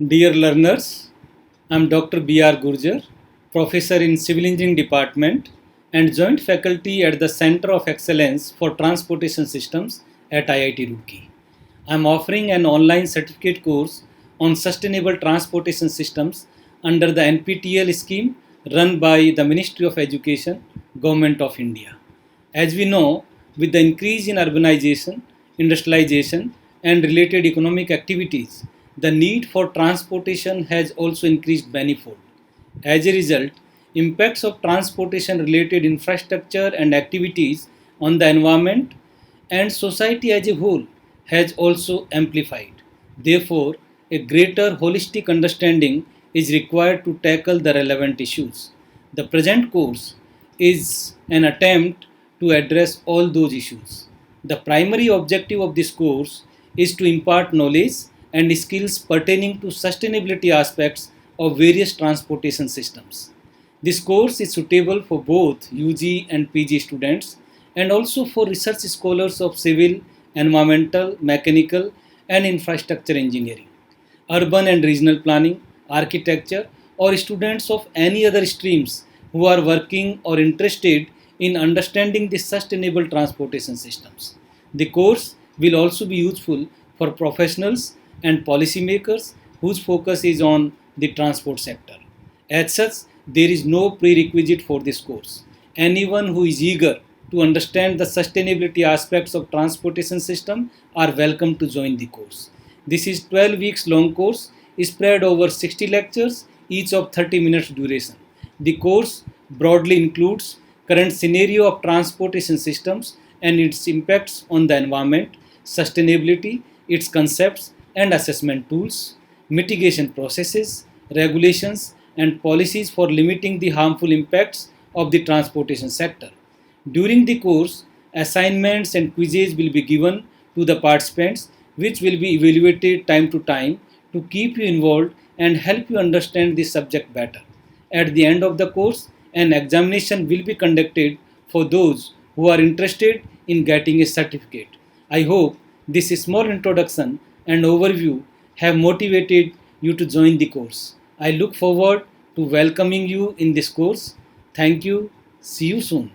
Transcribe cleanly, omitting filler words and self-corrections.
Dear learners, I am Dr. B.R. Gurjar, Professor in Civil Engineering Department and Joint Faculty at the Center of Excellence for Transportation Systems at IIT Roorkee. I am offering an online certificate course on sustainable transportation systems under the NPTEL scheme run by the Ministry of Education, Government of India. As we know, with the increase in urbanization, industrialization, and related economic activities, the need for transportation has also increased manifold. As a result, impacts of transportation related infrastructure and activities on the environment and society as a whole has also amplified. Therefore, a greater holistic understanding is required to tackle the relevant issues. The present course is an attempt to address all those issues. The primary objective of this course is to impart knowledge and skills pertaining to sustainability aspects of various transportation systems. This course is suitable for both UG and PG students and also for research scholars of civil, environmental, mechanical, and infrastructure engineering, urban and regional planning, architecture, or students of any other streams who are working or interested in understanding the sustainable transportation systems. The course will also be useful for professionals and policymakers whose focus is on the transport sector. As such, there is no prerequisite for this course. Anyone who is eager to understand the sustainability aspects of transportation system are welcome to join the course. This is 12 weeks long course spread over 60 lectures, each of 30 minutes duration. The course broadly includes current scenario of transportation systems and its impacts on the environment, sustainability, its concepts and assessment tools, mitigation processes, regulations, and policies for limiting the harmful impacts of the transportation sector. During the course, assignments and quizzes will be given to the participants, which will be evaluated time to time to keep you involved and help you understand the subject better. At the end of the course, an examination will be conducted for those who are interested in getting a certificate. I hope this small introduction and overview have motivated you to join the course. I look forward to welcoming you in this course. Thank you. See you soon.